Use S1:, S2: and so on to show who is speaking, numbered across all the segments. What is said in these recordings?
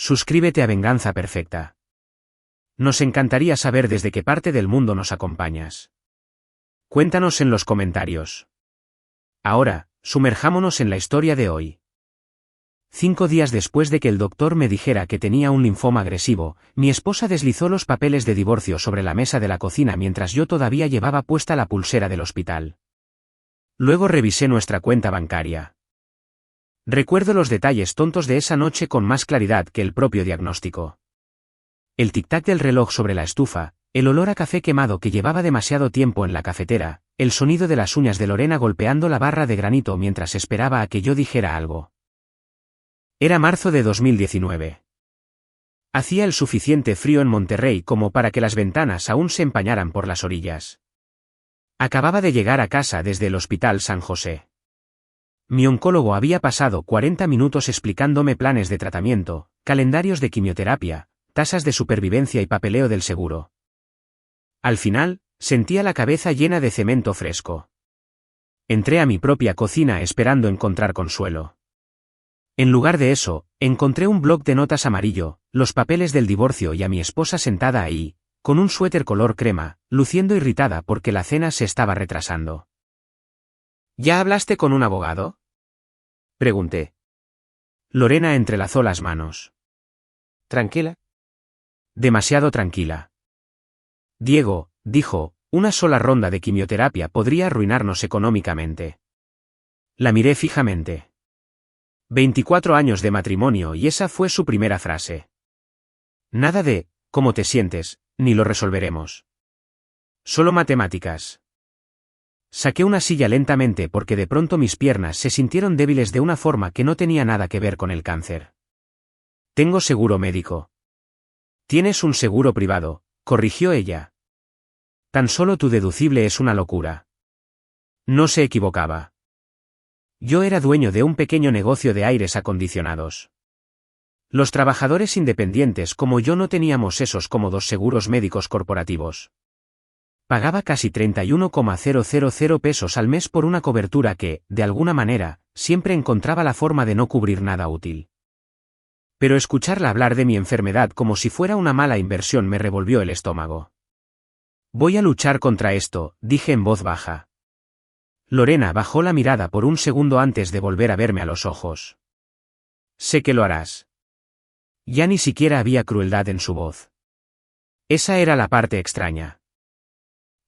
S1: Suscríbete a Venganza Perfecta. Nos encantaría saber desde qué parte del mundo nos acompañas. Cuéntanos en los comentarios. Ahora, sumerjámonos en la historia de hoy. 5 días después de que el doctor me dijera que tenía un linfoma agresivo, mi esposa deslizó los papeles de divorcio sobre la mesa de la cocina mientras yo todavía llevaba puesta la pulsera del hospital. Luego revisé nuestra cuenta bancaria. Recuerdo los detalles tontos de esa noche con más claridad que el propio diagnóstico. El tic-tac del reloj sobre la estufa, el olor a café quemado que llevaba demasiado tiempo en la cafetera, el sonido de las uñas de Lorena golpeando la barra de granito mientras esperaba a que yo dijera algo. Era marzo de 2019. Hacía el suficiente frío en Monterrey como para que las ventanas aún se empañaran por las orillas. Acababa de llegar a casa desde el Hospital San José. Mi oncólogo había pasado 40 minutos explicándome planes de tratamiento, calendarios de quimioterapia, tasas de supervivencia y papeleo del seguro. Al final, sentía la cabeza llena de cemento fresco. Entré a mi propia cocina esperando encontrar consuelo. En lugar de eso, encontré un bloc de notas amarillo, los papeles del divorcio y a mi esposa sentada ahí, con un suéter color crema, luciendo irritada porque la cena se estaba retrasando. ¿Ya hablaste con un abogado?, pregunté. Lorena entrelazó las manos.
S2: ¿Tranquila?
S1: Demasiado tranquila. Diego, dijo, una sola ronda de quimioterapia podría arruinarnos económicamente. La miré fijamente. 24 años de matrimonio y esa fue su primera frase. Nada de, ¿cómo te sientes?, ni lo resolveremos. Solo matemáticas. Saqué una silla lentamente porque de pronto mis piernas se sintieron débiles de una forma que no tenía nada que ver con el cáncer. Tengo seguro médico. Tienes un seguro privado, corrigió ella. Tan solo tu deducible es una locura. No se equivocaba. Yo era dueño de un pequeño negocio de aires acondicionados. Los trabajadores independientes como yo no teníamos esos cómodos seguros médicos corporativos. Pagaba casi 31,000 pesos al mes por una cobertura que, de alguna manera, siempre encontraba la forma de no cubrir nada útil. Pero escucharla hablar de mi enfermedad como si fuera una mala inversión me revolvió el estómago. Voy a luchar contra esto, dije en voz baja. Lorena bajó la mirada por un segundo antes de volver a verme a los ojos. Sé que lo harás. Ya ni siquiera había crueldad en su voz. Esa era la parte extraña.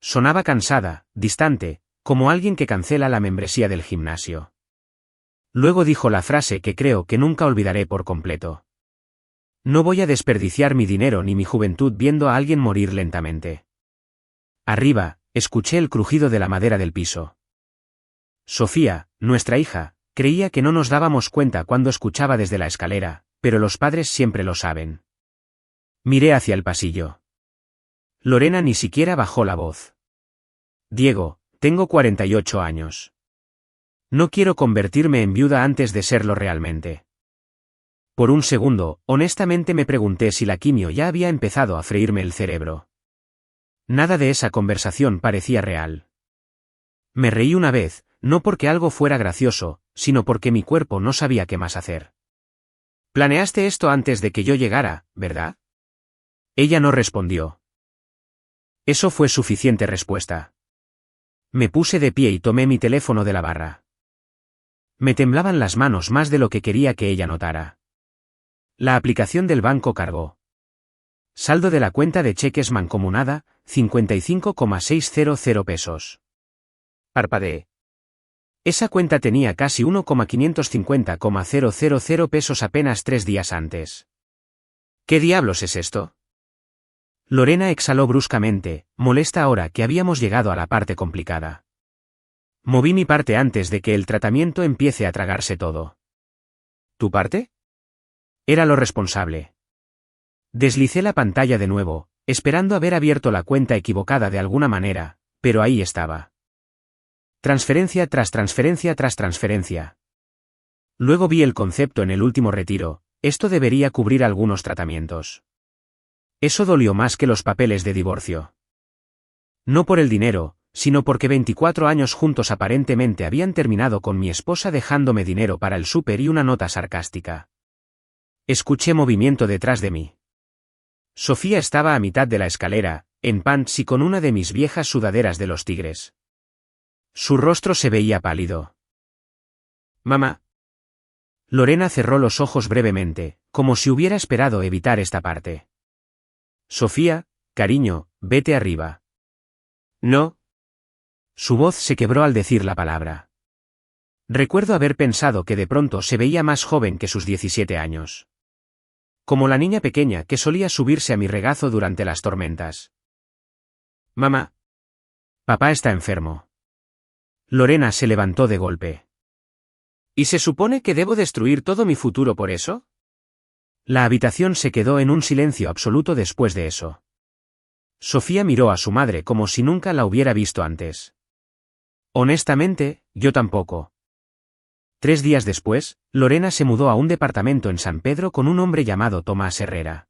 S1: Sonaba cansada, distante, como alguien que cancela la membresía del gimnasio. Luego dijo la frase que creo que nunca olvidaré por completo. No voy a desperdiciar mi dinero ni mi juventud viendo a alguien morir lentamente. Arriba, escuché el crujido de la madera del piso. Sofía, nuestra hija, creía que no nos dábamos cuenta cuando escuchaba desde la escalera, pero los padres siempre lo saben. Miré hacia el pasillo. Lorena ni siquiera bajó la voz. Diego, tengo 48 años. No quiero convertirme en viuda antes de serlo realmente. Por un segundo, honestamente me pregunté si la quimio ya había empezado a freírme el cerebro. Nada de esa conversación parecía real. Me reí una vez, no porque algo fuera gracioso, sino porque mi cuerpo no sabía qué más hacer. Planeaste esto antes de que yo llegara, ¿verdad? Ella no respondió. Eso fue suficiente respuesta. Me puse de pie y tomé mi teléfono de la barra. Me temblaban las manos más de lo que quería que ella notara. La aplicación del banco cargó. Saldo de la cuenta de cheques mancomunada, 55,600 pesos. Parpadeé. Esa cuenta tenía casi 1,550,000 pesos apenas 3 días antes. ¿Qué diablos es esto? Lorena exhaló bruscamente, molesta ahora que habíamos llegado a la parte complicada. Moví mi parte antes de que el tratamiento empiece a tragarse todo. ¿Tu parte? Era lo responsable. Deslicé la pantalla de nuevo, esperando haber abierto la cuenta equivocada de alguna manera, pero ahí estaba. Transferencia tras transferencia tras transferencia. Luego vi el concepto en el último retiro, esto debería cubrir algunos tratamientos. Eso dolió más que los papeles de divorcio. No por el dinero, sino porque 24 años juntos aparentemente habían terminado con mi esposa dejándome dinero para el súper y una nota sarcástica. Escuché movimiento detrás de mí. Sofía estaba a mitad de la escalera, en pants y con una de mis viejas sudaderas de los tigres. Su rostro se veía pálido. Mamá. Lorena cerró los ojos brevemente, como si hubiera esperado evitar esta parte. Sofía, cariño, vete arriba. No. Su voz se quebró al decir la palabra. Recuerdo haber pensado que de pronto se veía más joven que sus 17 años. Como la niña pequeña que solía subirse a mi regazo durante las tormentas. Mamá. Papá está enfermo. Lorena se levantó de golpe. ¿Y se supone que debo destruir todo mi futuro por eso? La habitación se quedó en un silencio absoluto después de eso. Sofía miró a su madre como si nunca la hubiera visto antes. Honestamente, yo tampoco. 3 días después, Lorena se mudó a un departamento en San Pedro con un hombre llamado Tomás Herrera.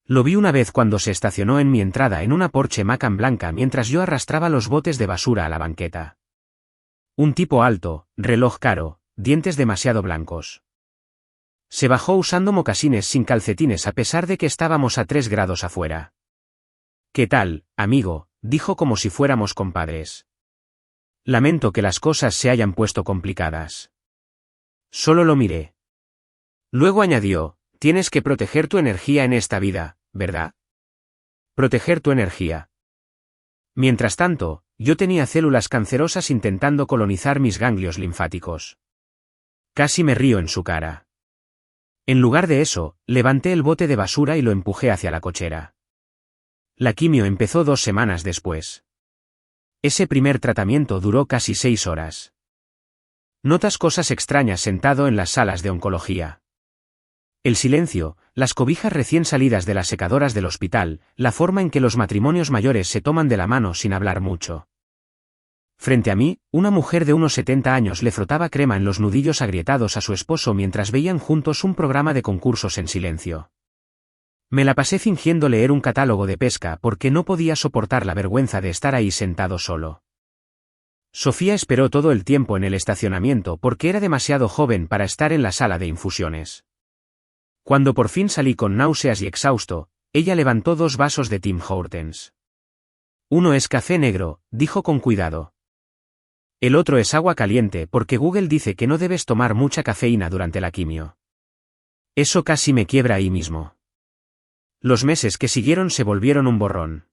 S1: Lo vi una vez cuando se estacionó en mi entrada en una Porsche Macan blanca mientras yo arrastraba los botes de basura a la banqueta. Un tipo alto, reloj caro, dientes demasiado blancos. Se bajó usando mocasines sin calcetines a pesar de que estábamos a 3 grados afuera. ¿Qué tal, amigo?, dijo como si fuéramos compadres. Lamento que las cosas se hayan puesto complicadas. Solo lo miré. Luego añadió, tienes que proteger tu energía en esta vida, ¿verdad? Proteger tu energía. Mientras tanto, yo tenía células cancerosas intentando colonizar mis ganglios linfáticos. Casi me río en su cara. En lugar de eso, levanté el bote de basura y lo empujé hacia la cochera. La quimio empezó 2 semanas después. Ese primer tratamiento duró casi 6 horas. Notas cosas extrañas sentado en las salas de oncología. El silencio, las cobijas recién salidas de las secadoras del hospital, la forma en que los matrimonios mayores se toman de la mano sin hablar mucho. Frente a mí, una mujer de unos 70 años le frotaba crema en los nudillos agrietados a su esposo mientras veían juntos un programa de concursos en silencio. Me la pasé fingiendo leer un catálogo de pesca porque no podía soportar la vergüenza de estar ahí sentado solo. Sofía esperó todo el tiempo en el estacionamiento porque era demasiado joven para estar en la sala de infusiones. Cuando por fin salí con náuseas y exhausto, ella levantó 2 vasos de Tim Hortons. Uno es café negro, dijo con cuidado. El otro es agua caliente porque Google dice que no debes tomar mucha cafeína durante la quimio. Eso casi me quiebra ahí mismo. Los meses que siguieron se volvieron un borrón.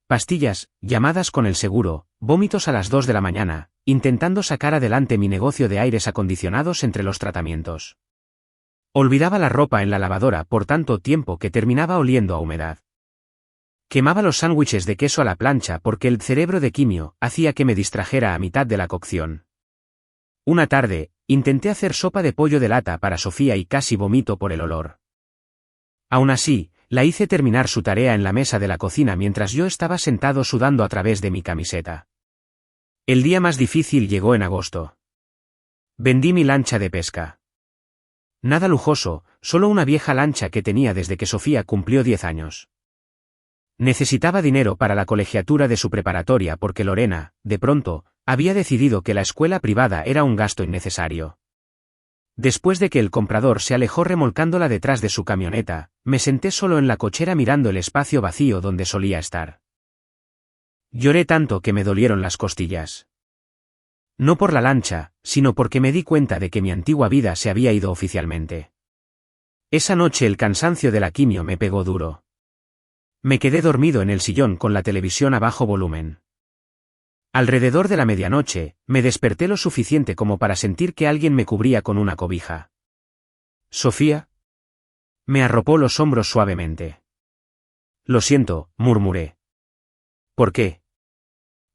S1: Pastillas, llamadas con el seguro, vómitos a las 2 de la mañana, intentando sacar adelante mi negocio de aires acondicionados entre los tratamientos. Olvidaba la ropa en la lavadora por tanto tiempo que terminaba oliendo a humedad. Quemaba los sándwiches de queso a la plancha porque el cerebro de quimio hacía que me distrajera a mitad de la cocción. Una tarde, intenté hacer sopa de pollo de lata para Sofía y casi vomito por el olor. Aún así, la hice terminar su tarea en la mesa de la cocina mientras yo estaba sentado sudando a través de mi camiseta. El día más difícil llegó en agosto. Vendí mi lancha de pesca. Nada lujoso, solo una vieja lancha que tenía desde que Sofía cumplió 10 años. Necesitaba dinero para la colegiatura de su preparatoria porque Lorena, de pronto, había decidido que la escuela privada era un gasto innecesario. Después de que el comprador se alejó remolcándola detrás de su camioneta, me senté solo en la cochera mirando el espacio vacío donde solía estar. Lloré tanto que me dolieron las costillas. No por la lancha, sino porque me di cuenta de que mi antigua vida se había ido oficialmente. Esa noche el cansancio de la quimio me pegó duro. Me quedé dormido en el sillón con la televisión a bajo volumen. Alrededor de la medianoche, me desperté lo suficiente como para sentir que alguien me cubría con una cobija. ¿Sofía? Me arropó los hombros suavemente. Lo siento, murmuré. ¿Por qué?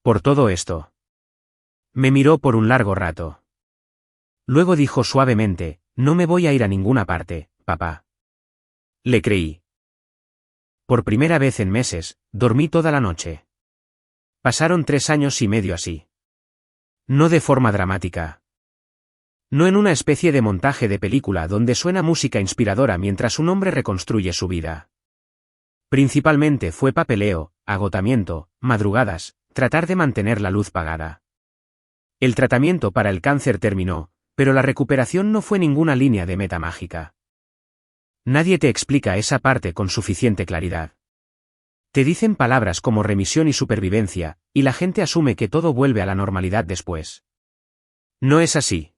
S1: Por todo esto. Me miró por un largo rato. Luego dijo suavemente, no me voy a ir a ninguna parte, papá. Le creí. Por primera vez en meses, dormí toda la noche. Pasaron 3 años y medio así. No de forma dramática. No en una especie de montaje de película donde suena música inspiradora mientras un hombre reconstruye su vida. Principalmente fue papeleo, agotamiento, madrugadas, tratar de mantener la luz pagada. El tratamiento para el cáncer terminó, pero la recuperación no fue ninguna línea de meta mágica. Nadie te explica esa parte con suficiente claridad. Te dicen palabras como remisión y supervivencia, y la gente asume que todo vuelve a la normalidad después. No es así.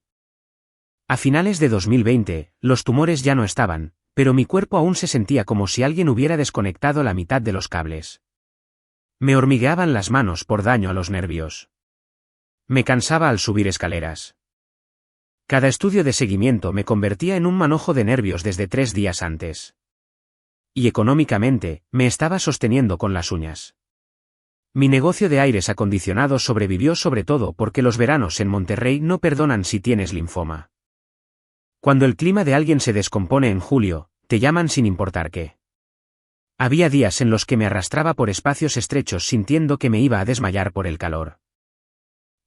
S1: A finales de 2020, los tumores ya no estaban, pero mi cuerpo aún se sentía como si alguien hubiera desconectado la mitad de los cables. Me hormigueaban las manos por daño a los nervios. Me cansaba al subir escaleras. Cada estudio de seguimiento me convertía en un manojo de nervios desde 3 días antes. Y económicamente, me estaba sosteniendo con las uñas. Mi negocio de aires acondicionados sobrevivió sobre todo porque los veranos en Monterrey no perdonan si tienes linfoma. Cuando el clima de alguien se descompone en julio, te llaman sin importar qué. Había días en los que me arrastraba por espacios estrechos sintiendo que me iba a desmayar por el calor.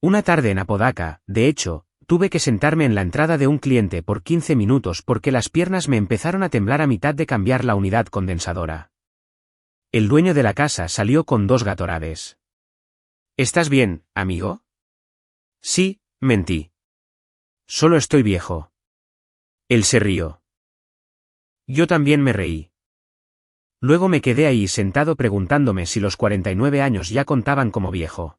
S1: Una tarde en Apodaca, de hecho, tuve que sentarme en la entrada de un cliente por 15 minutos porque las piernas me empezaron a temblar a mitad de cambiar la unidad condensadora. El dueño de la casa salió con 2 Gatorades. ¿Estás bien, amigo? Sí, mentí. Solo estoy viejo. Él se rió. Yo también me reí. Luego me quedé ahí sentado preguntándome si los 49 años ya contaban como viejo.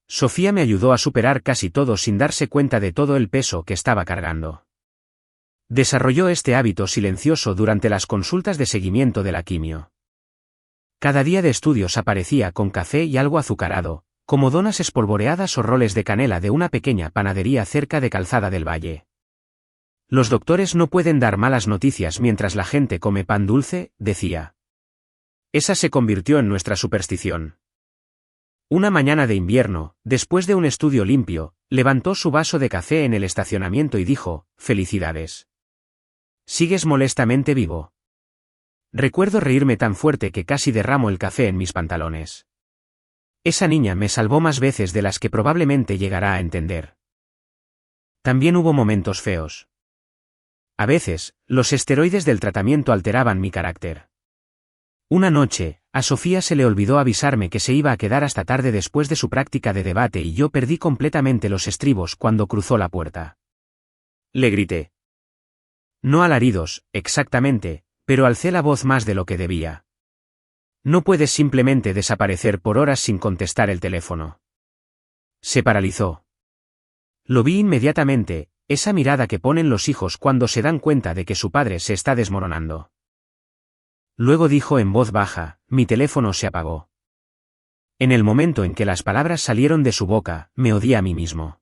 S1: Sofía me ayudó a superar casi todo sin darse cuenta de todo el peso que estaba cargando. Desarrolló este hábito silencioso durante las consultas de seguimiento de la quimio. Cada día de estudios aparecía con café y algo azucarado, como donas espolvoreadas o roles de canela de una pequeña panadería cerca de Calzada del Valle. Los doctores no pueden dar malas noticias mientras la gente come pan dulce, decía. Esa se convirtió en nuestra superstición. Una mañana de invierno, después de un estudio limpio, levantó su vaso de café en el estacionamiento y dijo, «Felicidades. Sigues molestamente vivo». Recuerdo reírme tan fuerte que casi derramo el café en mis pantalones. Esa niña me salvó más veces de las que probablemente llegará a entender. También hubo momentos feos. A veces, los esteroides del tratamiento alteraban mi carácter. Una noche, a Sofía se le olvidó avisarme que se iba a quedar hasta tarde después de su práctica de debate y yo perdí completamente los estribos cuando cruzó la puerta. Le grité. No alaridos, exactamente, pero alcé la voz más de lo que debía. No puedes simplemente desaparecer por horas sin contestar el teléfono. Se paralizó. Lo vi inmediatamente, esa mirada que ponen los hijos cuando se dan cuenta de que su padre se está desmoronando. Luego dijo en voz baja, mi teléfono se apagó. En el momento en que las palabras salieron de su boca, me odié a mí mismo.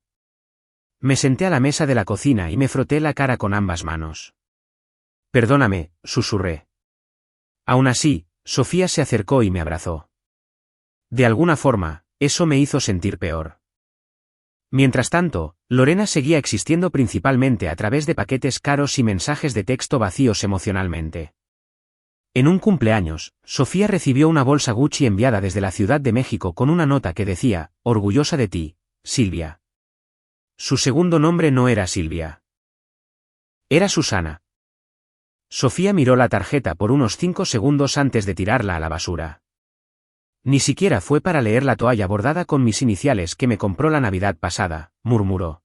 S1: Me senté a la mesa de la cocina y me froté la cara con ambas manos. Perdóname, susurré. Aún así, Sofía se acercó y me abrazó. De alguna forma, eso me hizo sentir peor. Mientras tanto, Lorena seguía existiendo principalmente a través de paquetes caros y mensajes de texto vacíos emocionalmente. En un cumpleaños, Sofía recibió una bolsa Gucci enviada desde la Ciudad de México con una nota que decía, orgullosa de ti, Silvia. Su segundo nombre no era Silvia. Era Susana. Sofía miró la tarjeta por unos 5 segundos antes de tirarla a la basura. Ni siquiera fue para leer la toalla bordada con mis iniciales que me compró la Navidad pasada, murmuró.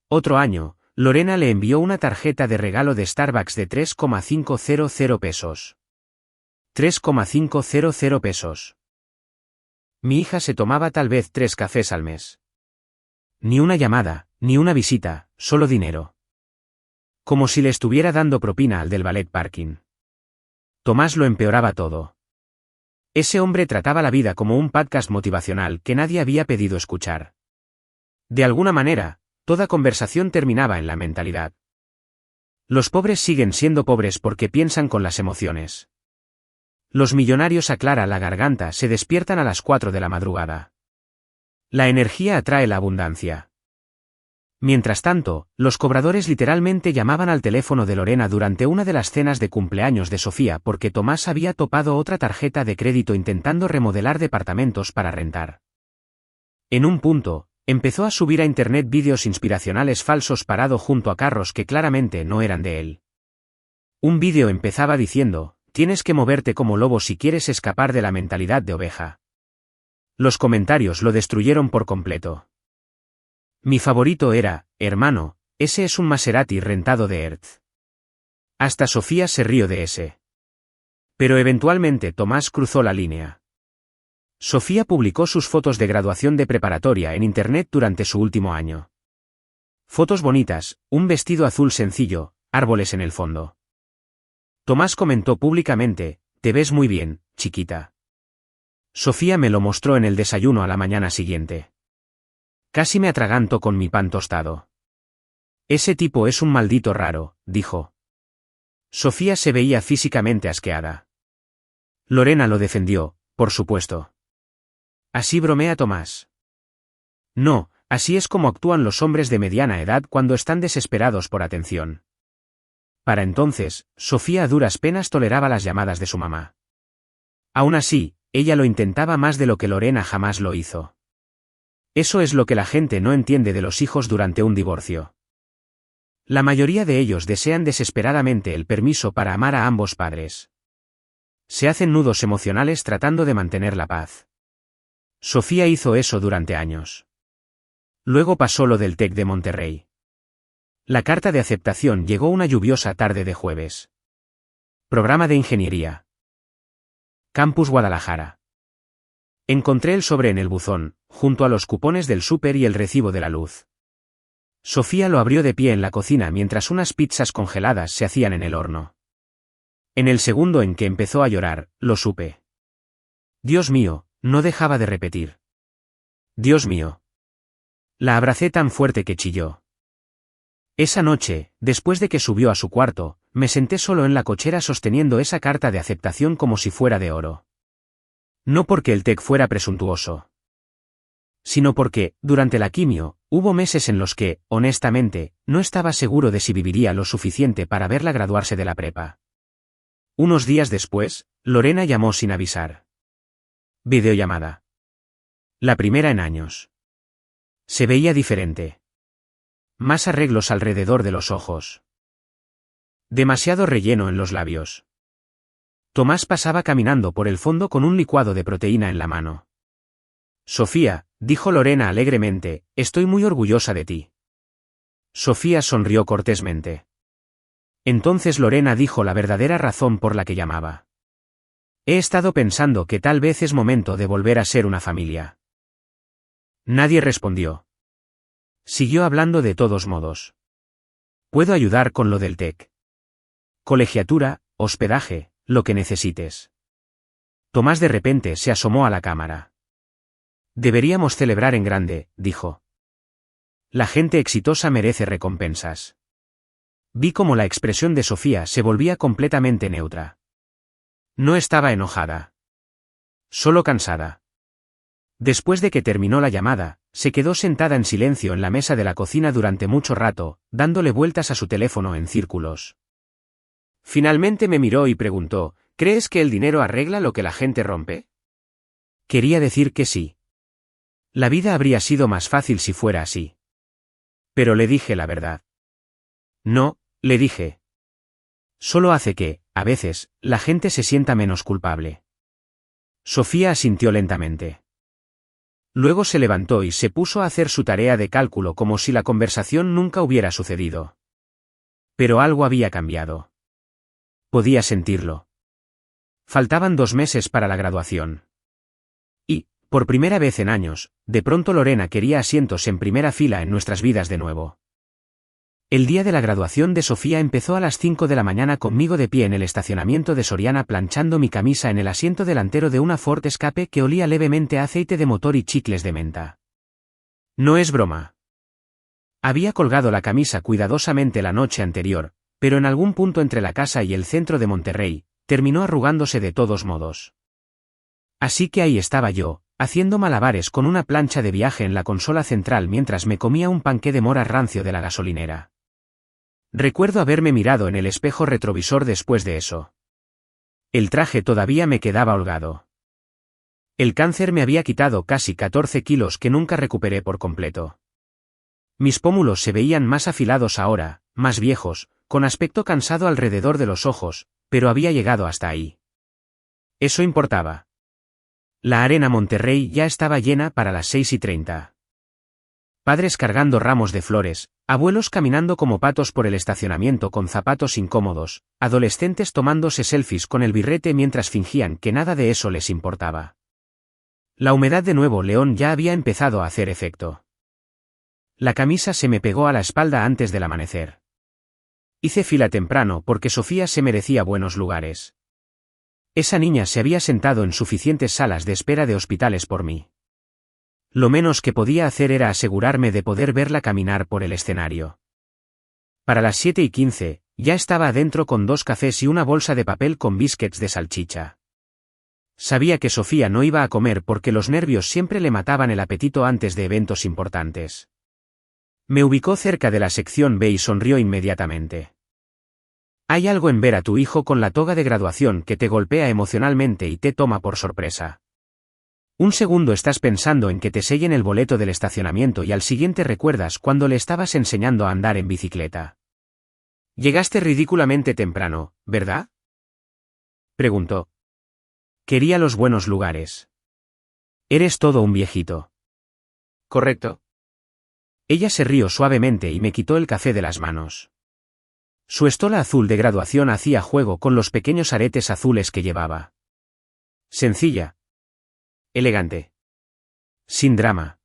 S1: Otro año, Lorena le envió una tarjeta de regalo de Starbucks de 3,500 pesos. 3,500 pesos. Mi hija se tomaba tal vez 3 cafés al mes. Ni una llamada, ni una visita, solo dinero. Como si le estuviera dando propina al del ballet parking. Tomás lo empeoraba todo. Ese hombre trataba la vida como un podcast motivacional que nadie había pedido escuchar. De alguna manera, toda conversación terminaba en la mentalidad. Los pobres siguen siendo pobres porque piensan con las emociones. Los millonarios aclara la garganta se despiertan a las 4 de la madrugada. La energía atrae la abundancia. Mientras tanto, los cobradores literalmente llamaban al teléfono de Lorena durante una de las cenas de cumpleaños de Sofía porque Tomás había topado otra tarjeta de crédito intentando remodelar departamentos para rentar. En un punto, empezó a subir a internet vídeos inspiracionales falsos parado junto a carros que claramente no eran de él. Un vídeo empezaba diciendo, tienes que moverte como lobo si quieres escapar de la mentalidad de oveja. Los comentarios lo destruyeron por completo. Mi favorito era, hermano, ese es un Maserati rentado de Hertz. Hasta Sofía se rió de ese. Pero eventualmente Tomás cruzó la línea. Sofía publicó sus fotos de graduación de preparatoria en Internet durante su último año. Fotos bonitas, un vestido azul sencillo, árboles en el fondo. Tomás comentó públicamente: «Te ves muy bien, chiquita». Sofía me lo mostró en el desayuno a la mañana siguiente. Casi me atraganto con mi pan tostado. «Ese tipo es un maldito raro», dijo. Sofía se veía físicamente asqueada. Lorena lo defendió, por supuesto. Así bromea Tomás. No, así es como actúan los hombres de mediana edad cuando están desesperados por atención. Para entonces, Sofía a duras penas toleraba las llamadas de su mamá. Aún así, ella lo intentaba más de lo que Lorena jamás lo hizo. Eso es lo que la gente no entiende de los hijos durante un divorcio. La mayoría de ellos desean desesperadamente el permiso para amar a ambos padres. Se hacen nudos emocionales tratando de mantener la paz. Sofía hizo eso durante años. Luego pasó lo del TEC de Monterrey. La carta de aceptación llegó una lluviosa tarde de jueves. Programa de Ingeniería. Campus Guadalajara. Encontré el sobre en el buzón, junto a los cupones del súper y el recibo de la luz. Sofía lo abrió de pie en la cocina mientras unas pizzas congeladas se hacían en el horno. En el segundo en que empezó a llorar, lo supe. Dios mío, no dejaba de repetir. Dios mío. La abracé tan fuerte que chilló. Esa noche, después de que subió a su cuarto, me senté solo en la cochera sosteniendo esa carta de aceptación como si fuera de oro. No porque el TEC fuera presuntuoso, sino porque, durante la quimio, hubo meses en los que, honestamente, no estaba seguro de si viviría lo suficiente para verla graduarse de la prepa. Unos días después, Lorena llamó sin avisar. Videollamada. La primera en años. Se veía diferente. Más arreglos alrededor de los ojos. Demasiado relleno en los labios. Tomás pasaba caminando por el fondo con un licuado de proteína en la mano. Sofía, dijo Lorena alegremente, estoy muy orgullosa de ti. Sofía sonrió cortésmente. Entonces Lorena dijo la verdadera razón por la que llamaba. He estado pensando que tal vez es momento de volver a ser una familia. Nadie respondió. Siguió hablando de todos modos. Puedo ayudar con lo del TEC. Colegiatura, hospedaje, lo que necesites. Tomás de repente se asomó a la cámara. Deberíamos celebrar en grande, dijo. La gente exitosa merece recompensas. Vi cómo la expresión de Sofía se volvía completamente neutra. No estaba enojada. Solo cansada. Después de que terminó la llamada, se quedó sentada en silencio en la mesa de la cocina durante mucho rato, dándole vueltas a su teléfono en círculos. Finalmente me miró y preguntó, ¿crees que el dinero arregla lo que la gente rompe? Quería decir que sí. La vida habría sido más fácil si fuera así. Pero le dije la verdad. No, le dije. Solo hace que, a veces, la gente se sienta menos culpable. Sofía asintió lentamente. Luego se levantó y se puso a hacer su tarea de cálculo como si la conversación nunca hubiera sucedido. Pero algo había cambiado. Podía sentirlo. Faltaban 2 meses para la graduación. Y, por primera vez en años, de pronto Lorena quería asientos en primera fila en nuestras vidas de nuevo. El día de la graduación de Sofía empezó a las 5 de la mañana conmigo de pie en el estacionamiento de Soriana planchando mi camisa en el asiento delantero de una Ford Escape que olía levemente a aceite de motor y chicles de menta. No es broma. Había colgado la camisa cuidadosamente la noche anterior, pero en algún punto entre la casa y el centro de Monterrey, terminó arrugándose de todos modos. Así que ahí estaba yo, haciendo malabares con una plancha de viaje en la consola central mientras me comía un panqué de mora rancio de la gasolinera. Recuerdo haberme mirado en el espejo retrovisor después de eso. El traje todavía me quedaba holgado. El cáncer me había quitado casi 14 kilos que nunca recuperé por completo. Mis pómulos se veían más afilados ahora, más viejos, con aspecto cansado alrededor de los ojos, pero había llegado hasta ahí. Eso importaba. La Arena Monterrey ya estaba llena para las 6:30. Padres cargando ramos de flores, abuelos caminando como patos por el estacionamiento con zapatos incómodos, adolescentes tomándose selfies con el birrete mientras fingían que nada de eso les importaba. La humedad de Nuevo León ya había empezado a hacer efecto. La camisa se me pegó a la espalda antes del amanecer. Hice fila temprano porque Sofía se merecía buenos lugares. Esa niña se había sentado en suficientes salas de espera de hospitales por mí. Lo menos que podía hacer era asegurarme de poder verla caminar por el escenario. Para las 7:15, ya estaba adentro con 2 cafés y una bolsa de papel con biscuits de salchicha. Sabía que Sofía no iba a comer porque los nervios siempre le mataban el apetito antes de eventos importantes. Me ubicó cerca de la sección B y sonrió inmediatamente. Hay algo en ver a tu hijo con la toga de graduación que te golpea emocionalmente y te toma por sorpresa. Un segundo estás pensando en que te sellen el boleto del estacionamiento y al siguiente recuerdas cuando le estabas enseñando a andar en bicicleta. Llegaste ridículamente temprano, ¿verdad? Preguntó. Quería los buenos lugares. Eres todo un viejito. Correcto. Ella se rió suavemente y me quitó el café de las manos. Su estola azul de graduación hacía juego con los pequeños aretes azules que llevaba. Sencilla. Elegante. Sin drama.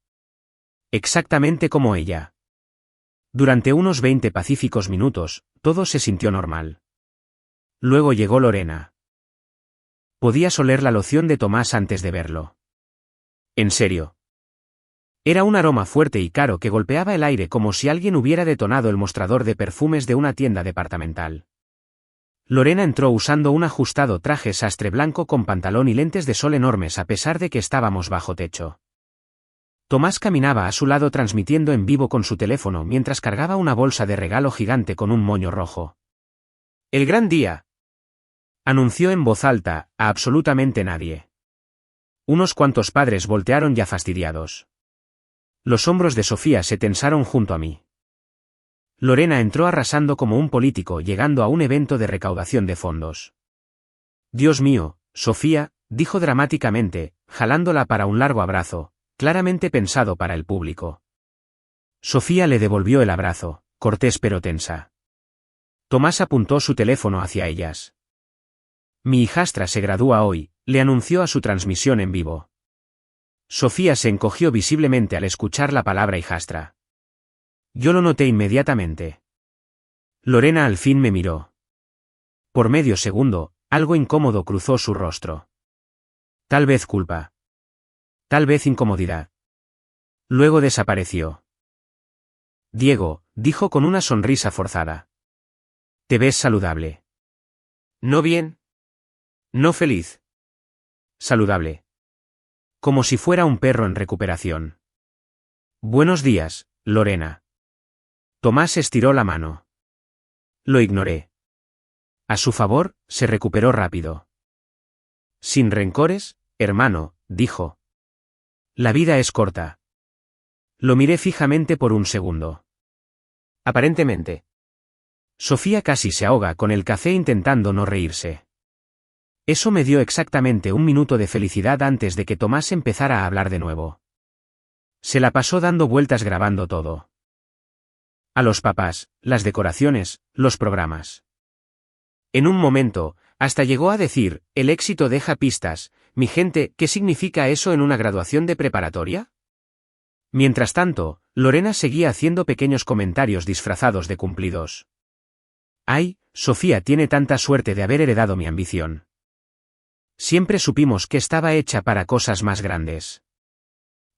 S1: Exactamente como ella. Durante unos 20 pacíficos minutos, todo se sintió normal. Luego llegó Lorena. Podías oler la loción de Tomás antes de verlo. En serio. Era un aroma fuerte y caro que golpeaba el aire como si alguien hubiera detonado el mostrador de perfumes de una tienda departamental. Lorena entró usando un ajustado traje sastre blanco con pantalón y lentes de sol enormes a pesar de que estábamos bajo techo. Tomás caminaba a su lado transmitiendo en vivo con su teléfono mientras cargaba una bolsa de regalo gigante con un moño rojo. «El gran día», anunció en voz alta, a absolutamente nadie. Unos cuantos padres voltearon ya fastidiados. Los hombros de Sofía se tensaron junto a mí. Lorena entró arrasando como un político llegando a un evento de recaudación de fondos. Dios mío, Sofía, dijo dramáticamente, jalándola para un largo abrazo, claramente pensado para el público. Sofía le devolvió el abrazo, cortés pero tensa. Tomás apuntó su teléfono hacia ellas. Mi hijastra se gradúa hoy, le anunció a su transmisión en vivo. Sofía se encogió visiblemente al escuchar la palabra hijastra. Yo lo noté inmediatamente. Lorena al fin me miró. Por medio segundo, algo incómodo cruzó su rostro. Tal vez culpa. Tal vez incomodidad. Luego desapareció. Diego, dijo con una sonrisa forzada. Te ves saludable. ¿No bien? No feliz. Saludable. Como si fuera un perro en recuperación. Buenos días, Lorena. Tomás estiró la mano. Lo ignoré. A su favor, se recuperó rápido. Sin rencores, hermano, dijo. La vida es corta. Lo miré fijamente por un segundo. Aparentemente. Sofía casi se ahoga con el café intentando no reírse. Eso me dio exactamente un minuto de felicidad antes de que Tomás empezara a hablar de nuevo. Se la pasó dando vueltas grabando todo. A los papás, las decoraciones, los programas. En un momento, hasta llegó a decir, el éxito deja pistas, mi gente, ¿qué significa eso en una graduación de preparatoria? Mientras tanto, Lorena seguía haciendo pequeños comentarios disfrazados de cumplidos. Ay, Sofía tiene tanta suerte de haber heredado mi ambición. Siempre supimos que estaba hecha para cosas más grandes.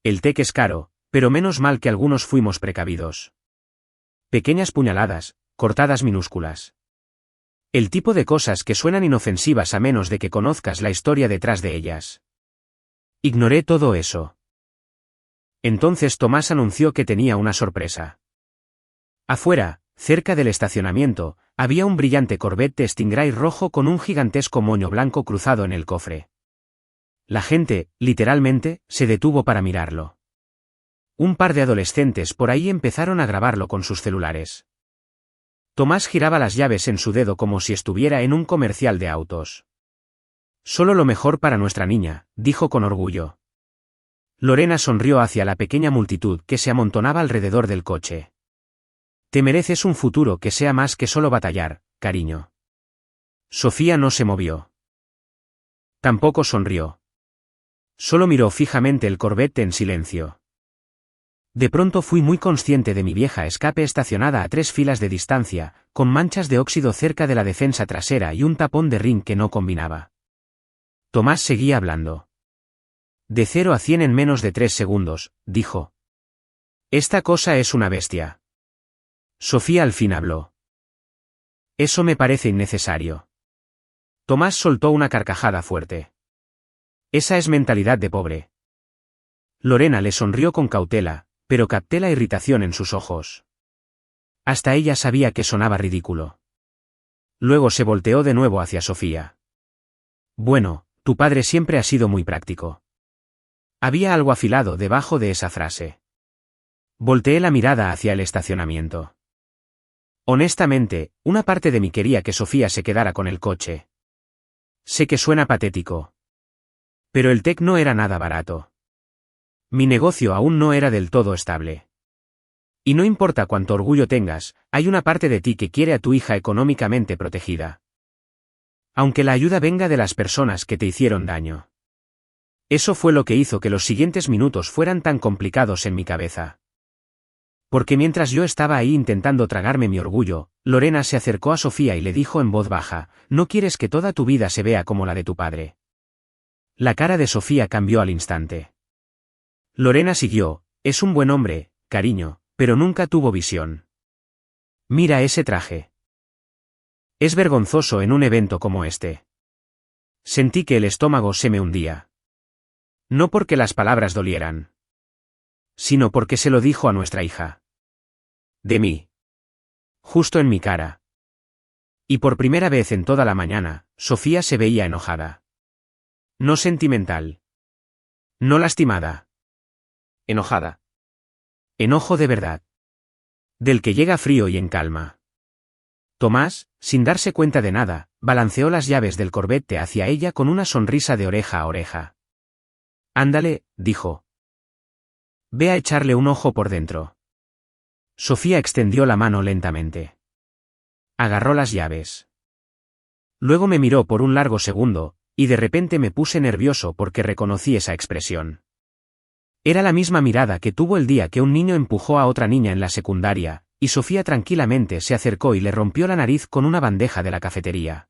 S1: El TEC es caro, pero menos mal que algunos fuimos precavidos. Pequeñas puñaladas, cortadas minúsculas. El tipo de cosas que suenan inofensivas a menos de que conozcas la historia detrás de ellas. Ignoré todo eso. Entonces Tomás anunció que tenía una sorpresa. Afuera, cerca del estacionamiento, había un brillante Corvette Stingray rojo con un gigantesco moño blanco cruzado en el cofre. La gente, literalmente, se detuvo para mirarlo. Un par de adolescentes por ahí empezaron a grabarlo con sus celulares. Tomás giraba las llaves en su dedo como si estuviera en un comercial de autos. Solo lo mejor para nuestra niña, dijo con orgullo. Lorena sonrió hacia la pequeña multitud que se amontonaba alrededor del coche. Te mereces un futuro que sea más que solo batallar, cariño. Sofía no se movió. Tampoco sonrió. Solo miró fijamente el Corvette en silencio. De pronto fui muy consciente de mi vieja escape estacionada a 3 filas de distancia, con manchas de óxido cerca de la defensa trasera y un tapón de rin que no combinaba. Tomás seguía hablando. De 0 a 100 en menos de 3 segundos, dijo. Esta cosa es una bestia. Sofía al fin habló. Eso me parece innecesario. Tomás soltó una carcajada fuerte. Esa es mentalidad de pobre. Lorena le sonrió con cautela, pero capté la irritación en sus ojos. Hasta ella sabía que sonaba ridículo. Luego se volteó de nuevo hacia Sofía. Bueno, tu padre siempre ha sido muy práctico. Había algo afilado debajo de esa frase. Volteé la mirada hacia el estacionamiento. Honestamente, una parte de mí quería que Sofía se quedara con el coche. Sé que suena patético. Pero el TEC no era nada barato. Mi negocio aún no era del todo estable. Y no importa cuánto orgullo tengas, hay una parte de ti que quiere a tu hija económicamente protegida. Aunque la ayuda venga de las personas que te hicieron daño. Eso fue lo que hizo que los siguientes minutos fueran tan complicados en mi cabeza. Porque mientras yo estaba ahí intentando tragarme mi orgullo, Lorena se acercó a Sofía y le dijo en voz baja, ¿no quieres que toda tu vida se vea como la de tu padre? La cara de Sofía cambió al instante. Lorena siguió, es un buen hombre, cariño, pero nunca tuvo visión. Mira ese traje. Es vergonzoso en un evento como este. Sentí que el estómago se me hundía. No porque las palabras dolieran. Sino porque se lo dijo a nuestra hija. De mí. Justo en mi cara. Y por primera vez en toda la mañana, Sofía se veía enojada. No sentimental. No lastimada. Enojada. Enojo de verdad. Del que llega frío y en calma. Tomás, sin darse cuenta de nada, balanceó las llaves del Corvette hacia ella con una sonrisa de oreja a oreja. Ándale, dijo. Ve a echarle un ojo por dentro. Sofía extendió la mano lentamente. Agarró las llaves. Luego me miró por un largo segundo, y de repente me puse nervioso porque reconocí esa expresión. Era la misma mirada que tuvo el día que un niño empujó a otra niña en la secundaria, y Sofía tranquilamente se acercó y le rompió la nariz con una bandeja de la cafetería.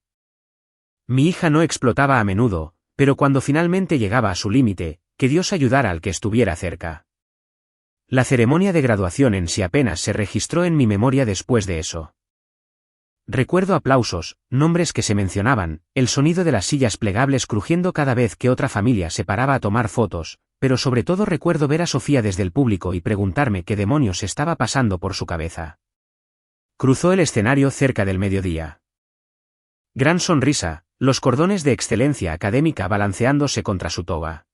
S1: Mi hija no explotaba a menudo, pero cuando finalmente llegaba a su límite, que Dios ayudara al que estuviera cerca. La ceremonia de graduación en sí apenas se registró en mi memoria después de eso. Recuerdo aplausos, nombres que se mencionaban, el sonido de las sillas plegables crujiendo cada vez que otra familia se paraba a tomar fotos, pero sobre todo recuerdo ver a Sofía desde el público y preguntarme qué demonios estaba pasando por su cabeza. Cruzó el escenario cerca del mediodía. Gran sonrisa, los cordones de excelencia académica balanceándose contra su toga.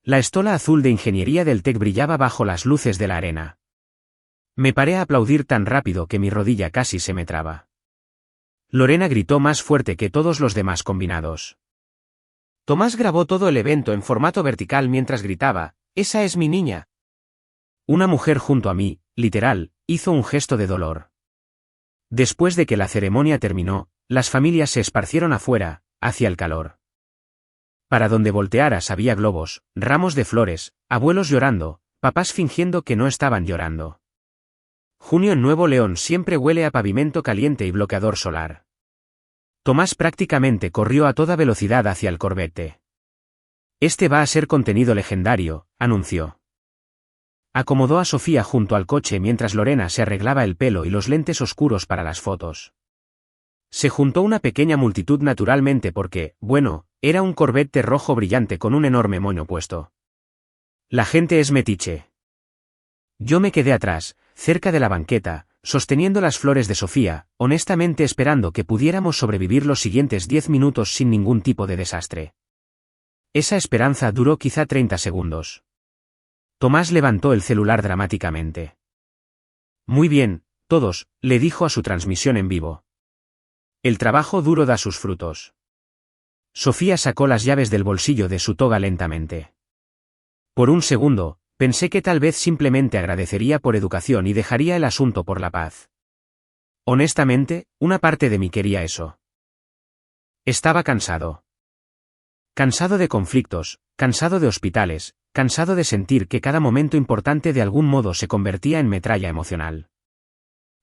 S1: La estola azul de ingeniería del TEC brillaba bajo las luces de la arena. Me paré a aplaudir tan rápido que mi rodilla casi se me traba. Lorena gritó más fuerte que todos los demás combinados. Tomás grabó todo el evento en formato vertical mientras gritaba, «¡Esa es mi niña!». Una mujer junto a mí, literal, hizo un gesto de dolor. Después de que la ceremonia terminó, las familias se esparcieron afuera, hacia el calor. Para donde voltearas había globos, ramos de flores, abuelos llorando, papás fingiendo que no estaban llorando. Junio en Nuevo León siempre huele a pavimento caliente y bloqueador solar. Tomás prácticamente corrió a toda velocidad hacia el Corvette. Este va a ser contenido legendario, anunció. Acomodó a Sofía junto al coche mientras Lorena se arreglaba el pelo y los lentes oscuros para las fotos. Se juntó una pequeña multitud naturalmente porque, bueno, era un Corvette rojo brillante con un enorme moño puesto. La gente es metiche. Yo me quedé atrás, cerca de la banqueta, sosteniendo las flores de Sofía, honestamente esperando que pudiéramos sobrevivir los siguientes 10 minutos sin ningún tipo de desastre. Esa esperanza duró quizá 30 segundos. Tomás levantó el celular dramáticamente. Muy bien, todos, le dijo a su transmisión en vivo. El trabajo duro da sus frutos. Sofía sacó las llaves del bolsillo de su toga lentamente. Por un segundo, pensé que tal vez simplemente agradecería por educación y dejaría el asunto por la paz. Honestamente, una parte de mí quería eso. Estaba cansado. Cansado de conflictos, cansado de hospitales, cansado de sentir que cada momento importante de algún modo se convertía en metralla emocional.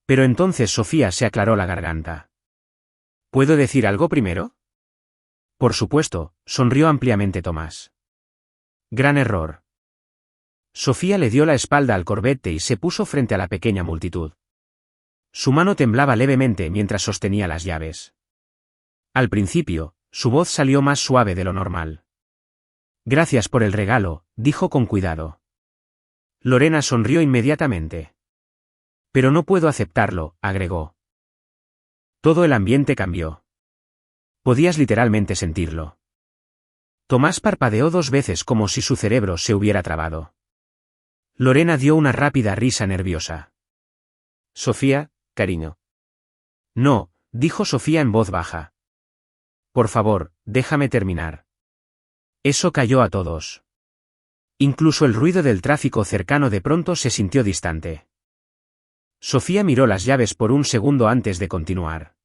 S1: Pero entonces Sofía se aclaró la garganta. ¿Puedo decir algo primero? Por supuesto, sonrió ampliamente Tomás. Gran error. Sofía le dio la espalda al Corvette y se puso frente a la pequeña multitud. Su mano temblaba levemente mientras sostenía las llaves. Al principio, su voz salió más suave de lo normal. Gracias por el regalo, dijo con cuidado. Lorena sonrió inmediatamente. Pero no puedo aceptarlo, agregó. Todo el ambiente cambió. Podías literalmente sentirlo. Tomás parpadeó 2 veces como si su cerebro se hubiera trabado. Lorena dio una rápida risa nerviosa. Sofía, cariño. No, dijo Sofía en voz baja. Por favor, déjame terminar. Eso calló a todos. Incluso el ruido del tráfico cercano de pronto se sintió distante. Sofía miró las llaves por un segundo antes de continuar.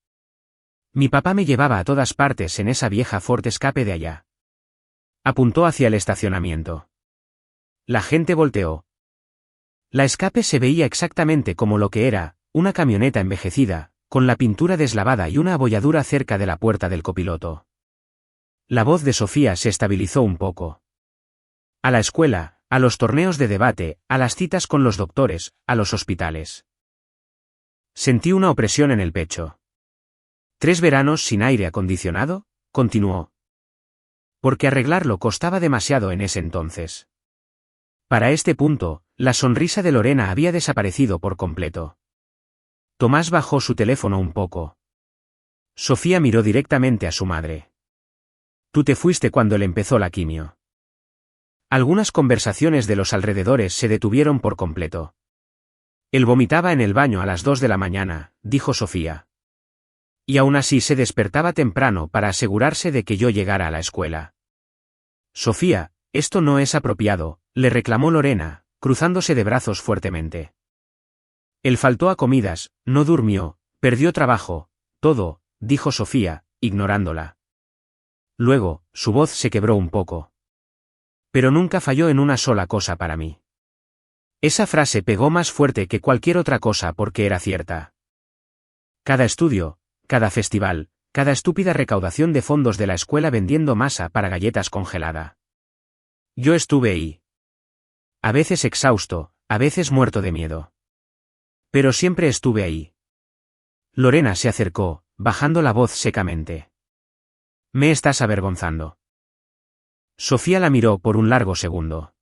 S1: Mi papá me llevaba a todas partes en esa vieja Ford Escape de allá. Apuntó hacia el estacionamiento. La gente volteó. La Escape se veía exactamente como lo que era, una camioneta envejecida, con la pintura deslavada y una abolladura cerca de la puerta del copiloto. La voz de Sofía se estabilizó un poco. A la escuela, a los torneos de debate, a las citas con los doctores, a los hospitales. Sentí una opresión en el pecho. 3 veranos sin aire acondicionado, continuó. Porque arreglarlo costaba demasiado en ese entonces. Para este punto, la sonrisa de Lorena había desaparecido por completo. Tomás bajó su teléfono un poco. Sofía miró directamente a su madre. Tú te fuiste cuando él empezó la quimio. Algunas conversaciones de los alrededores se detuvieron por completo. Él vomitaba en el baño a las 2 de la mañana, dijo Sofía. Y aún así se despertaba temprano para asegurarse de que yo llegara a la escuela. Sofía, esto no es apropiado, le reclamó Lorena, cruzándose de brazos fuertemente. Él faltó a comidas, no durmió, perdió trabajo, todo, dijo Sofía, ignorándola. Luego, su voz se quebró un poco. Pero nunca falló en una sola cosa para mí. Esa frase pegó más fuerte que cualquier otra cosa porque era cierta. Cada estudio, cada festival, cada estúpida recaudación de fondos de la escuela vendiendo masa para galletas congelada. Yo estuve ahí. A veces exhausto, a veces muerto de miedo. Pero siempre estuve ahí. Lorena se acercó, bajando la voz secamente. Me estás avergonzando. Sofía la miró por un largo segundo.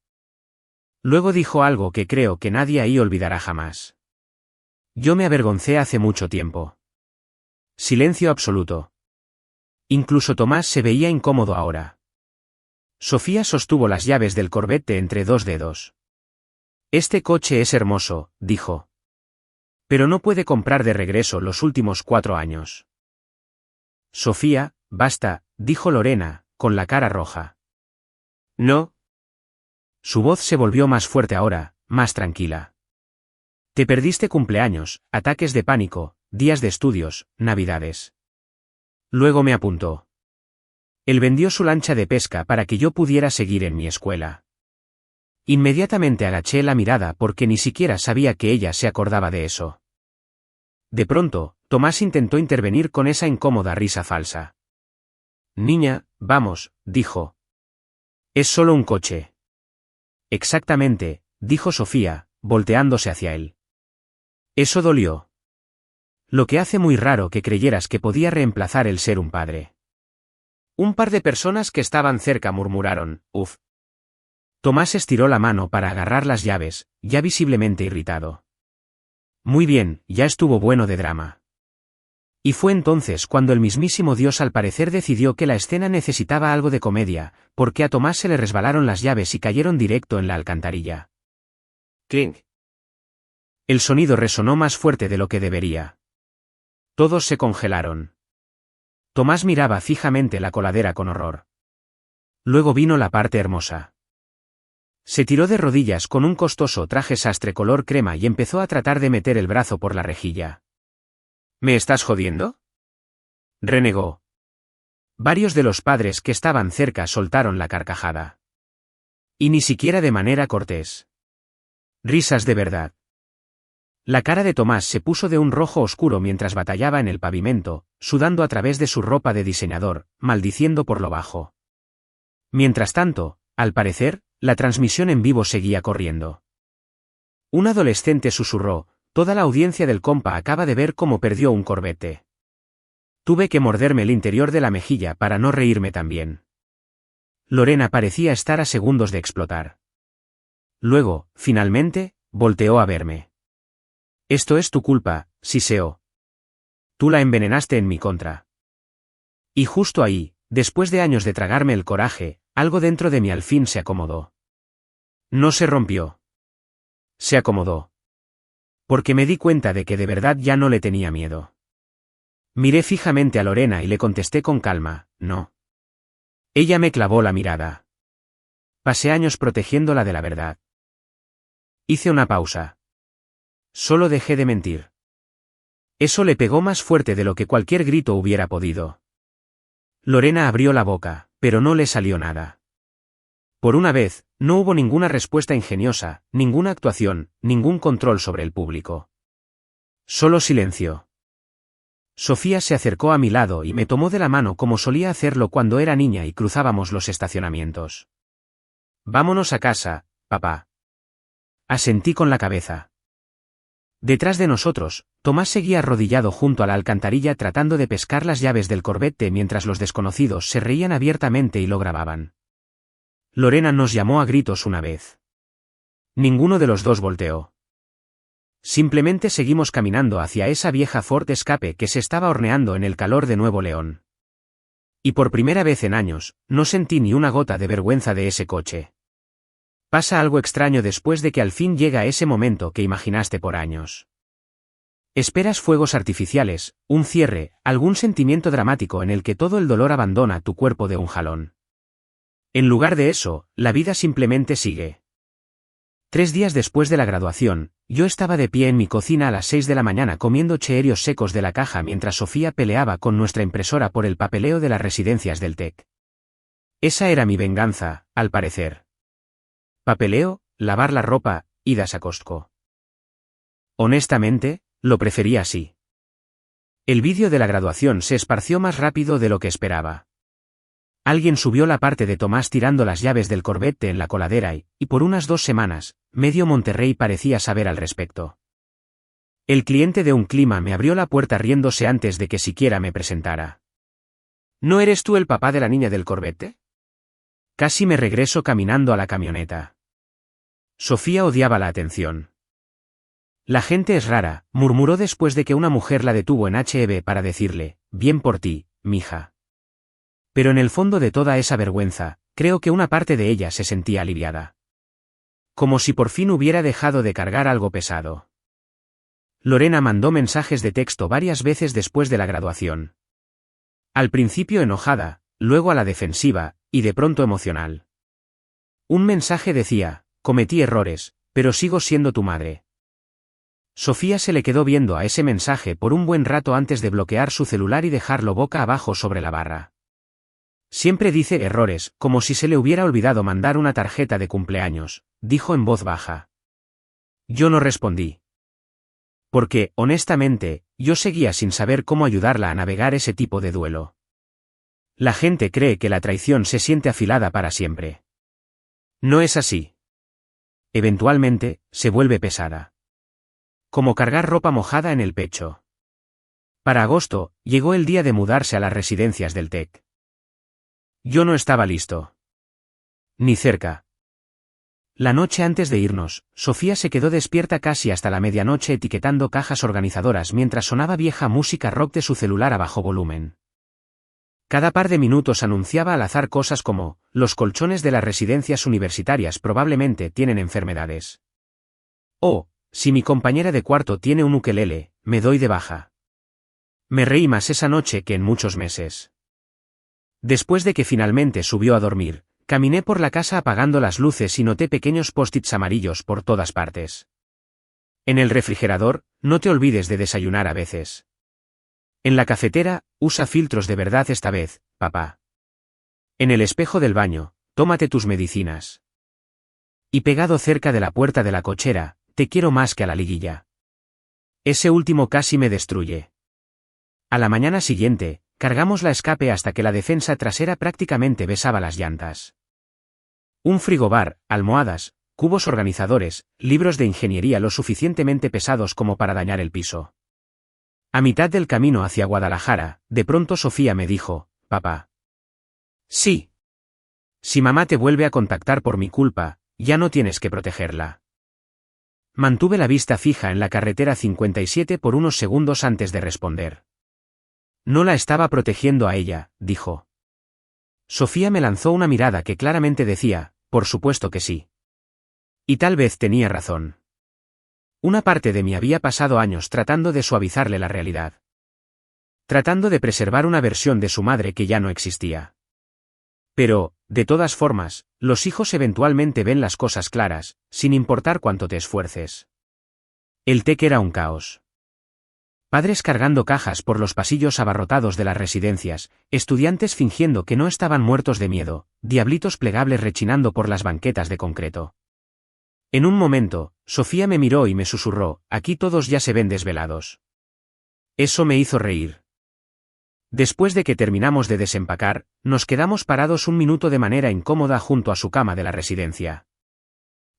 S1: Luego dijo algo que creo que nadie ahí olvidará jamás. Yo me avergoncé hace mucho tiempo. Silencio absoluto. Incluso Tomás se veía incómodo ahora. Sofía sostuvo las llaves del Corvette entre 2 dedos. Este coche es hermoso, dijo. Pero no puede comprar de regreso los últimos 4 años. Sofía, basta, dijo Lorena, con la cara roja. No. Su voz se volvió más fuerte ahora, más tranquila. Te perdiste cumpleaños, ataques de pánico, días de estudios, navidades. Luego me apuntó. Él vendió su lancha de pesca para que yo pudiera seguir en mi escuela. Inmediatamente agaché la mirada porque ni siquiera sabía que ella se acordaba de eso. De pronto, Tomás intentó intervenir con esa incómoda risa falsa. Niña, vamos, dijo. Es solo un coche. Exactamente, dijo Sofía, volteándose hacia él. Eso dolió. Lo que hace muy raro que creyeras que podía reemplazar el ser un padre. Un par de personas que estaban cerca murmuraron, uf. Tomás estiró la mano para agarrar las llaves, ya visiblemente irritado. Muy bien, ya estuvo bueno de drama. Y fue entonces cuando el mismísimo Dios al parecer decidió que la escena necesitaba algo de comedia, porque a Tomás se le resbalaron las llaves y cayeron directo en la alcantarilla. ¡Clink! El sonido resonó más fuerte de lo que debería. Todos se congelaron. Tomás miraba fijamente la coladera con horror. Luego vino la parte hermosa. Se tiró de rodillas con un costoso traje sastre color crema y empezó a tratar de meter el brazo por la rejilla. ¿Me estás jodiendo?, renegó. Varios de los padres que estaban cerca soltaron la carcajada. Y ni siquiera de manera cortés. Risas de verdad. La cara de Tomás se puso de un rojo oscuro mientras batallaba en el pavimento, sudando a través de su ropa de diseñador, maldiciendo por lo bajo. Mientras tanto, al parecer, la transmisión en vivo seguía corriendo. Un adolescente susurró: «Toda la audiencia del compa acaba de ver cómo perdió un Corvette». Tuve que morderme el interior de la mejilla para no reírme también. Lorena parecía estar a segundos de explotar. Luego, finalmente, volteó a verme. «Esto es tu culpa, Siseo. Tú la envenenaste en mi contra». Y justo ahí, después de años de tragarme el coraje, algo dentro de mí al fin se acomodó. No se rompió. Se acomodó. Porque me di cuenta de que de verdad ya no le tenía miedo. Miré fijamente a Lorena y le contesté con calma: «No». Ella me clavó la mirada. Pasé años protegiéndola de la verdad. Hice una pausa. Solo dejé de mentir. Eso le pegó más fuerte de lo que cualquier grito hubiera podido. Lorena abrió la boca, pero no le salió nada. Por una vez, no hubo ninguna respuesta ingeniosa, ninguna actuación, ningún control sobre el público. Solo silencio. Sofía se acercó a mi lado y me tomó de la mano como solía hacerlo cuando era niña y cruzábamos los estacionamientos. «Vámonos a casa, papá». Asentí con la cabeza. Detrás de nosotros, Tomás seguía arrodillado junto a la alcantarilla tratando de pescar las llaves del Corvette mientras los desconocidos se reían abiertamente y lo grababan. Lorena nos llamó a gritos una vez. Ninguno de los dos volteó. Simplemente seguimos caminando hacia esa vieja Ford Escape que se estaba horneando en el calor de Nuevo León. Y por primera vez en años, no sentí ni una gota de vergüenza de ese coche. Pasa algo extraño después de que al fin llega ese momento que imaginaste por años. Esperas fuegos artificiales, un cierre, algún sentimiento dramático en el que todo el dolor abandona tu cuerpo de un jalón. En lugar de eso, la vida simplemente sigue. 3 días después de la graduación, yo estaba de pie en mi cocina a las 6 de la mañana comiendo cheerios secos de la caja mientras Sofía peleaba con nuestra impresora por el papeleo de las residencias del TEC. Esa era mi venganza, al parecer. Papeleo, lavar la ropa, idas a Costco. Honestamente, lo prefería así. El vídeo de la graduación se esparció más rápido de lo que esperaba. Alguien subió la parte de Tomás tirando las llaves del Corvette en la coladera y por unas 2 semanas, medio Monterrey parecía saber al respecto. El cliente de un clima me abrió la puerta riéndose antes de que siquiera me presentara. ¿No eres tú el papá de la niña del Corvette? Casi me regreso caminando a la camioneta. Sofía odiaba la atención. La gente es rara, murmuró después de que una mujer la detuvo en H.E.B. para decirle: «Bien por ti, mija». Pero en el fondo de toda esa vergüenza, creo que una parte de ella se sentía aliviada. Como si por fin hubiera dejado de cargar algo pesado. Lorena mandó mensajes de texto varias veces después de la graduación. Al principio enojada, luego a la defensiva, y de pronto emocional. Un mensaje decía: «Cometí errores, pero sigo siendo tu madre». Sofía se le quedó viendo a ese mensaje por un buen rato antes de bloquear su celular y dejarlo boca abajo sobre la barra. Siempre dice errores, como si se le hubiera olvidado mandar una tarjeta de cumpleaños, dijo en voz baja. Yo no respondí. Porque, honestamente, yo seguía sin saber cómo ayudarla a navegar ese tipo de duelo. La gente cree que la traición se siente afilada para siempre. No es así. Eventualmente, se vuelve pesada. Como cargar ropa mojada en el pecho. Para agosto, llegó el día de mudarse a las residencias del TEC. Yo no estaba listo. Ni cerca. La noche antes de irnos, Sofía se quedó despierta casi hasta la medianoche etiquetando cajas organizadoras mientras sonaba vieja música rock de su celular a bajo volumen. Cada par de minutos anunciaba al azar cosas como: los colchones de las residencias universitarias probablemente tienen enfermedades. O, si mi compañera de cuarto tiene un ukelele, me doy de baja. Me reí más esa noche que en muchos meses. Después de que finalmente subió a dormir, Caminé por la casa apagando las luces y noté pequeños post-its amarillos por todas partes. En el refrigerador, no te olvides de desayunar a veces. En la cafetera, usa filtros de verdad esta vez, papá. En el espejo del baño, tómate tus medicinas. Y pegado cerca de la puerta de la cochera, te quiero más que a la liguilla. Ese último casi me destruye. A la mañana siguiente, cargamos la escape hasta que la defensa trasera prácticamente besaba las llantas. Un frigobar, almohadas, cubos organizadores, libros de ingeniería lo suficientemente pesados como para dañar el piso. A mitad del camino hacia Guadalajara, de pronto Sofía me dijo, papá. Sí. Si mamá te vuelve a contactar por mi culpa, ya no tienes que protegerla. Mantuve la vista fija en la carretera 57 por unos segundos antes de responder. No la estaba protegiendo a ella, dijo. Sofía me lanzó una mirada que claramente decía, por supuesto que sí. Y tal vez tenía razón. Una parte de mí había pasado años tratando de suavizarle la realidad. Tratando de preservar una versión de su madre que ya no existía. Pero, de todas formas, los hijos eventualmente ven las cosas claras, sin importar cuánto te esfuerces. El TEC era un caos. Padres cargando cajas por los pasillos abarrotados de las residencias, estudiantes fingiendo que no estaban muertos de miedo, diablitos plegables rechinando por las banquetas de concreto. En un momento, Sofía me miró y me susurró, aquí todos ya se ven desvelados. Eso me hizo reír. Después de que terminamos de desempacar, nos quedamos parados un minuto de manera incómoda junto a su cama de la residencia.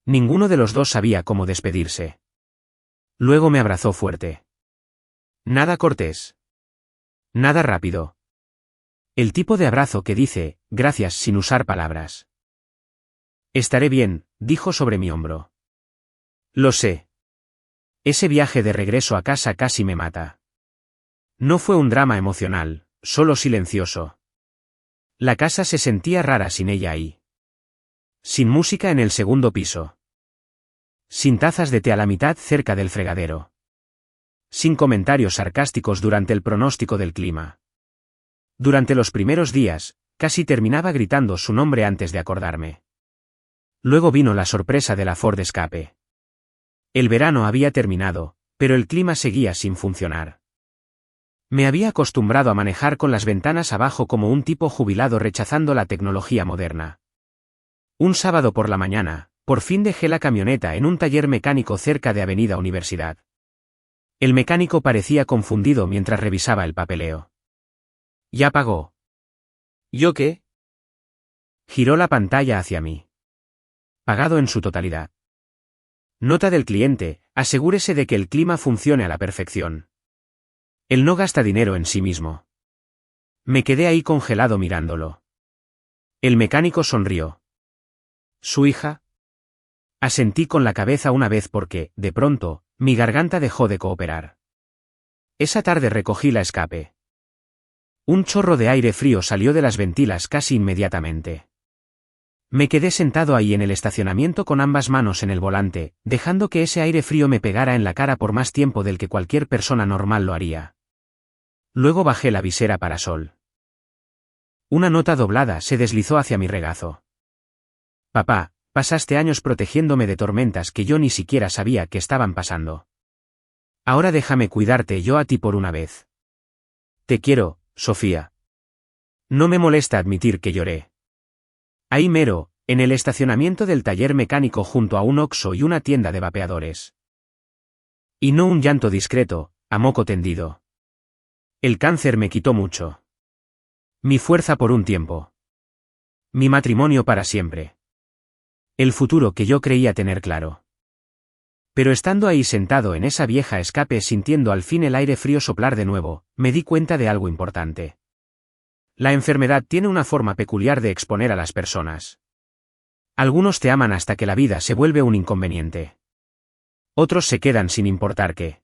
S1: Ninguno de los dos sabía cómo despedirse. Luego me abrazó fuerte. Nada cortés. Nada rápido. El tipo de abrazo que dice, gracias sin usar palabras. Estaré bien, dijo sobre mi hombro. Lo sé. Ese viaje de regreso a casa casi me mata. No fue un drama emocional, solo silencioso. La casa se sentía rara sin ella ahí. Sin música en el segundo piso. Sin tazas de té a la mitad cerca del fregadero. Sin comentarios sarcásticos durante el pronóstico del clima. Durante los primeros días, casi terminaba gritando su nombre antes de acordarme. Luego vino la sorpresa de la Ford Escape. El verano había terminado, pero el clima seguía sin funcionar. Me había acostumbrado a manejar con las ventanas abajo como un tipo jubilado rechazando la tecnología moderna. Un sábado por la mañana, por fin dejé la camioneta en un taller mecánico cerca de Avenida Universidad. El mecánico parecía confundido mientras revisaba el papeleo. ¿Ya pagó? ¿Yo qué? Giró la pantalla hacia mí. Pagado en su totalidad. Nota del cliente, asegúrese de que el clima funcione a la perfección. Él no gasta dinero en sí mismo. Me quedé ahí congelado mirándolo. El mecánico sonrió. ¿Su hija? Asentí con la cabeza una vez porque, de pronto, mi garganta dejó de cooperar. Esa tarde recogí la escape. Un chorro de aire frío salió de las ventilas casi inmediatamente. Me quedé sentado ahí en el estacionamiento con ambas manos en el volante, dejando que ese aire frío me pegara en la cara por más tiempo del que cualquier persona normal lo haría. Luego bajé la visera parasol. Una nota doblada se deslizó hacia mi regazo. Papá, pasaste años protegiéndome de tormentas que yo ni siquiera sabía que estaban pasando. Ahora déjame cuidarte yo a ti por una vez. Te quiero, Sofía. No me molesta admitir que lloré. Ahí mero, en el estacionamiento del taller mecánico junto a un Oxxo y una tienda de vapeadores. Y no un llanto discreto, a moco tendido. El cáncer me quitó mucho. Mi fuerza por un tiempo. Mi matrimonio para siempre. El futuro que yo creía tener claro. Pero estando ahí sentado en esa vieja escape sintiendo al fin el aire frío soplar de nuevo, me di cuenta de algo importante. La enfermedad tiene una forma peculiar de exponer a las personas. Algunos te aman hasta que la vida se vuelve un inconveniente. Otros se quedan sin importar qué.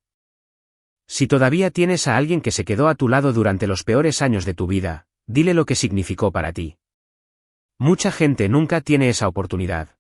S1: Si todavía tienes a alguien que se quedó a tu lado durante los peores años de tu vida, dile lo que significó para ti. Mucha gente nunca tiene esa oportunidad.